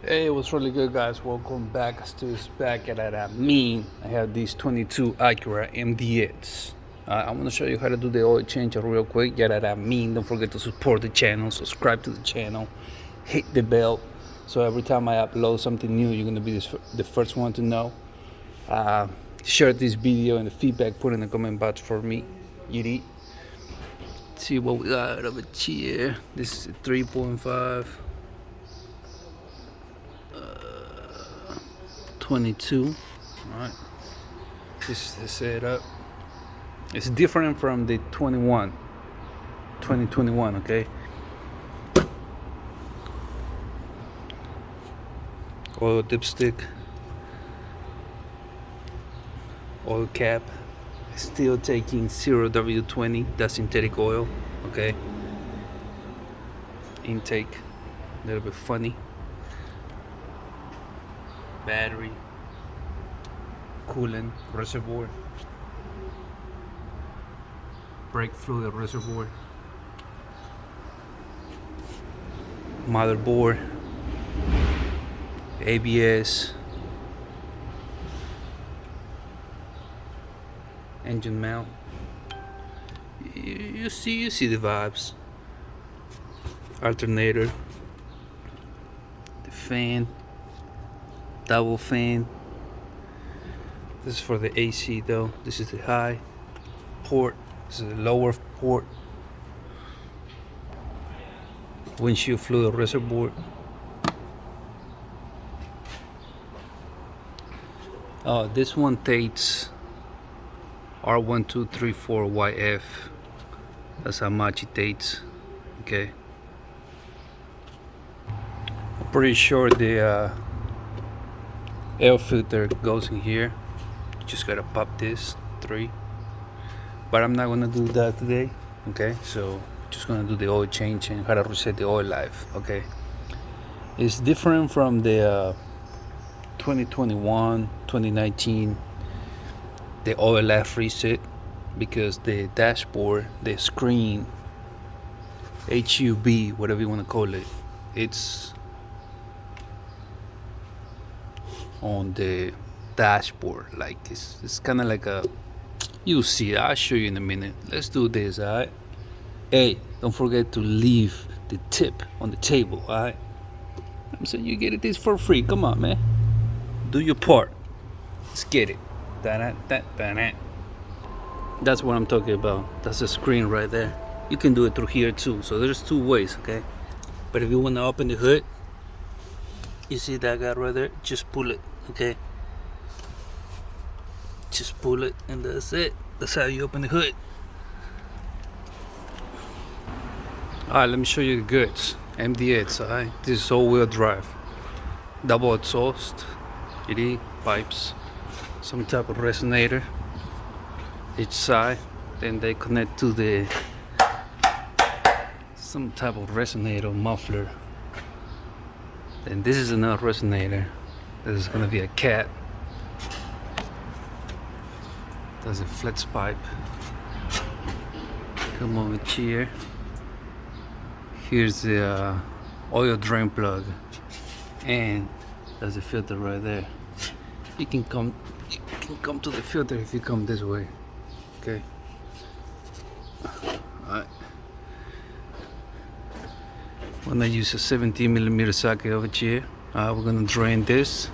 Hey, what's really good, guys? Welcome back to back at that mean. I have these 22 Acura MDX. I'm gonna show you how to do the oil change real quick. Yeah, that mean. Don't forget to support the channel, subscribe to the channel, hit the bell, so every time I upload something new, you're gonna be the first one to know. Share this video and the feedback. Put in the comment box for me. Let's see what we got over here. This is 3.5. 22. All right, this is the setup. It's different from the 2021. Okay, oil dipstick, oil cap, still taking 0W20. That's synthetic oil. Okay, intake a little bit funny. Battery, coolant reservoir, brake fluid reservoir, motherboard, ABS, engine mount. You see the vibes. Alternator, the fan, double fan. This is for the AC though. This is the high port. This is the lower port. Windshield fluid reservoir. This one takes R1234YF. That's how much it takes. Okay. I'm pretty sure the air filter goes in here. You just gotta pop this 3, but I'm not gonna do that today. Okay, so just gonna do the oil change and how to reset the oil life. Okay, it's different from the 2021 2019 the oil life reset, because the dashboard, the screen, HUB, whatever you want to call it, it's on the dashboard. Like it's kind of like a, you see, I'll show you in a minute. Let's do this. All right, hey, don't forget to leave the tip on the table. All right, I'm saying you get this for free. Come on, man, do your part. Let's get it. That's what I'm talking about. That's the screen right there. You can do it through here too, so there's 2 ways. Okay, but if you want to open the hood, you see that guy right there, just pull it. Okay, just pull it, and that's it. That's how you open the hood. Alright, let me show you the goods. MDX. Alright, this is all-wheel drive, double exhaust, ED pipes, some type of resonator each side. Then they connect to the some type of resonator muffler. Then this is another resonator. This is gonna be a cat. That's a flex pipe. Come over here. Here's the oil drain plug, and there's a filter right there. You can come to the filter if you come this way. Okay. Alright. I'm gonna use a 17mm socket over here. We're gonna drain this.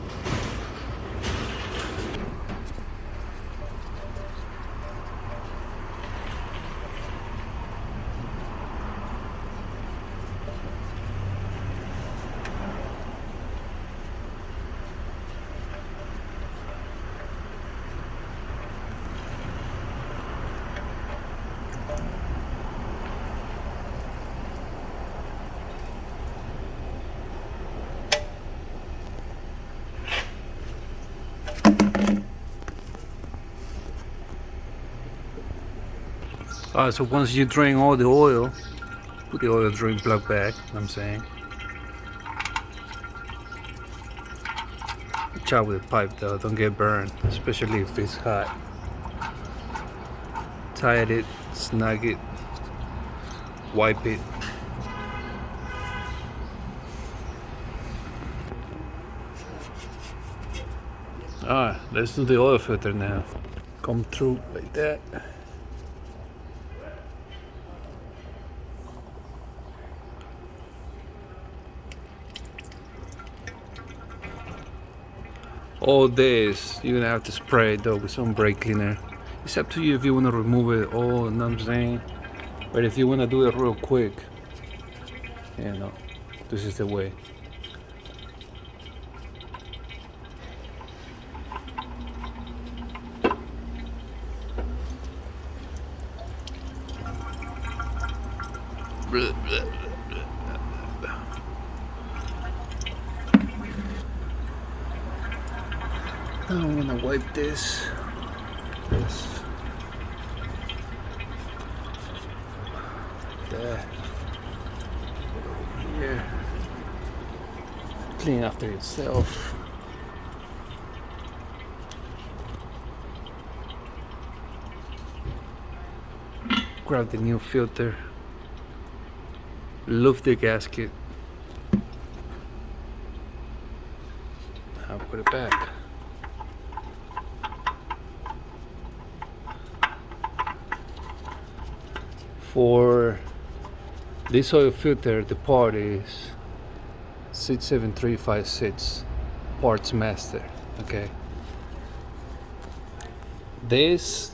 Alright, so once you drain all the oil, put the oil drain plug back. I'm saying, watch out with the pipe though, don't get burned, especially if it's hot. Tighten it, snug it, wipe it. Alright, let's do the oil filter now. Come through like that. All this, you're gonna have to spray it though with some brake cleaner. It's up to you if you wanna remove it all, you know what I'm saying? But if you wanna do it real quick, you know, this is the way. Now I'm gonna wipe this. There. Over here. Clean after yourself. Grab the new filter. Lift the gasket. Now put it back. For this oil filter, the part is 67356 parts master. Okay. This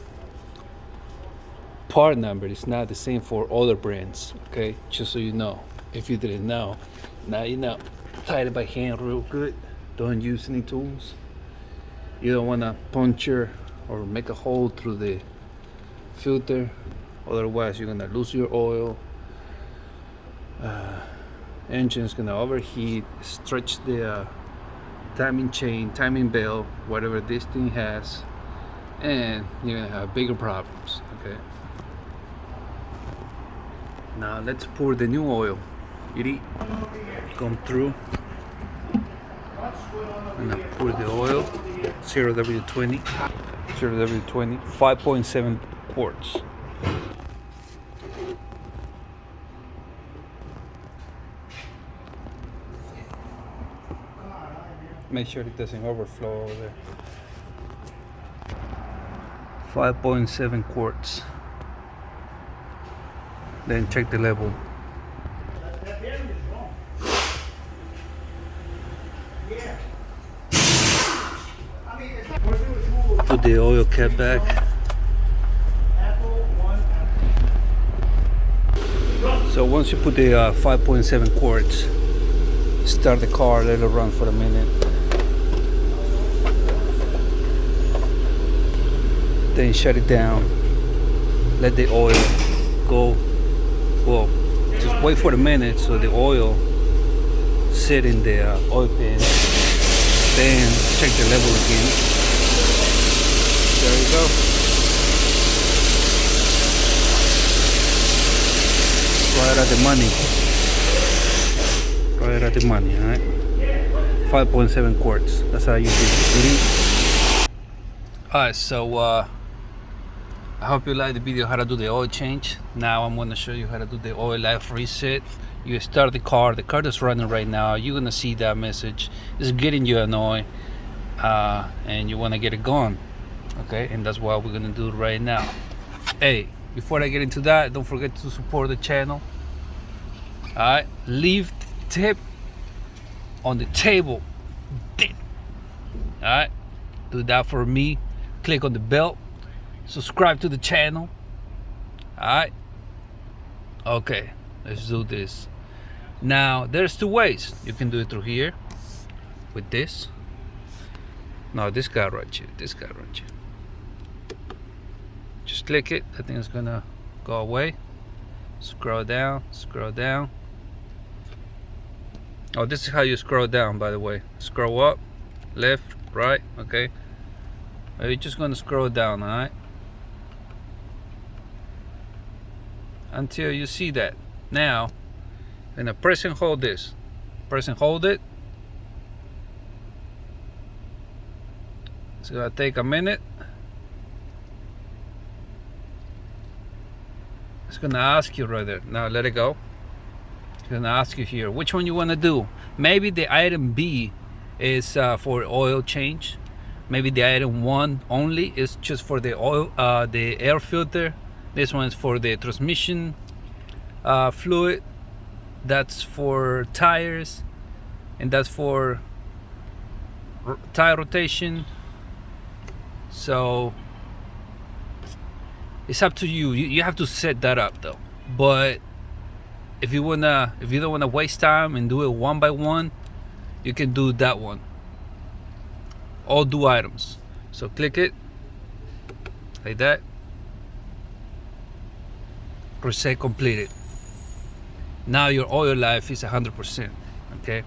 part number is not the same for other brands. Okay, just so you know. If you didn't know, now you know. Tighten it by hand real good. Don't use any tools. You don't want to puncture or make a hole through the filter. Otherwise, you're gonna lose your oil. Engine's gonna overheat, stretch the timing chain, timing belt, whatever this thing has, and you're gonna have bigger problems. Okay. Now let's pour the new oil. Come through. And I pour the oil. 0W20. 0W20. 5.7 quarts. Make sure it doesn't overflow over there. 5.7 quarts. Then check the level. Put the oil cap back. So once you put the 5.7 quarts, start the car, let it run for a minute. Then shut it down. Let the oil go. Well, just wait for a minute so the oil sit in the oil pan. Then check the level again. There you go. Right at the money. Right at the money, alright? 5.7 quarts. That's how you do it. Alright, so I hope you like the video how to do the oil change. Now I'm going to show you how to do the oil life reset. You start the car is running right now. You're going to see that message. It's getting you annoyed and you want to get it gone. Okay, and that's what we're going to do right now. Hey, before I get into that, don't forget to support the channel. Alright, leave the tip on the table. Alright, do that for me. Click on the bell. Subscribe to the channel. Alright. Okay, let's do this. Now, there's two ways. You can do it through here with this. No, this guy right here. This guy right here. Just click it. I think it's gonna go away. Scroll down. Scroll down. Oh, this is how you scroll down, by the way. Scroll up, left, right. Okay. You're just gonna scroll down, alright? Until you see that. Now, I'm gonna press and hold this. Press and hold it. It's gonna take a minute. It's gonna ask you right there. Now let it go. It's gonna ask you here which one you wanna do. Maybe the item B is for oil change, Maybe the item 1 only is just for the oil, the air filter. This one is for the transmission fluid. That's for tires, and that's for tire rotation. So it's up to you. You have to set that up though. But if you don't wanna waste time and do it one by one, you can do that one. All do items. So click it like that. Reset completed. Now your oil life is 100%. Okay.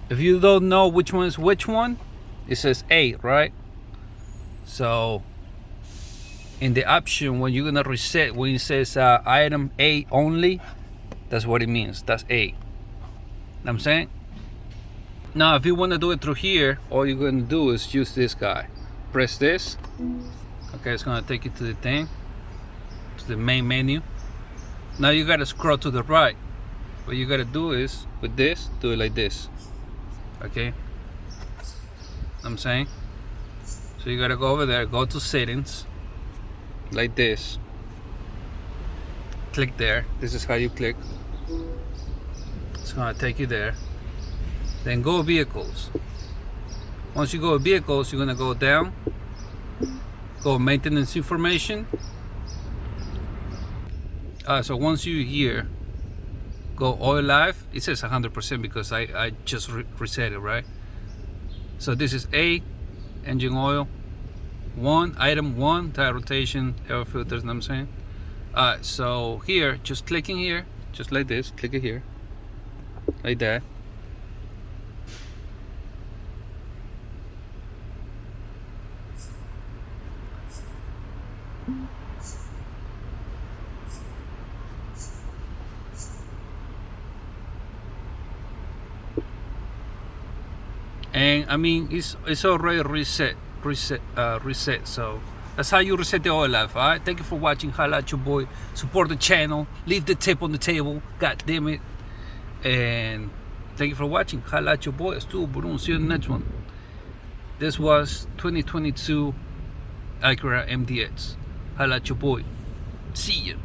If you don't know which one is which one, it says A, right? So in the option, when you're gonna reset, when it says item A only, that's what it means. That's A. Know what I'm saying? Now, if you want to do it through here, all you're going to do is use this guy. Press this. Okay, it's going to take you to the thing, to the main menu. Now you got to scroll to the right. What you got to do is, with this, do it like this. Okay? Know what I'm saying? So you got to go over there, go to settings, like this. Click there. This is how you click. It's going to take you there. Then go vehicles. Once you go vehicles, you're gonna go down, go maintenance information. So once you're here, go oil life. It says 100% because I just reset it, right? So this is A, engine oil. 1, item 1, tire rotation, air filters, know what I'm saying? So here, just clicking here, just like this, click it here, like that. And I mean, it's already reset. So that's how you reset the oil life. All right. Thank you for watching. Holla at your boy. Support the channel. Leave the tip on the table. God damn it. And thank you for watching. Holla at your boy. Estuvo por un. See you in the next one. This was 2022 Acura MDX. Holla at your boy. See ya.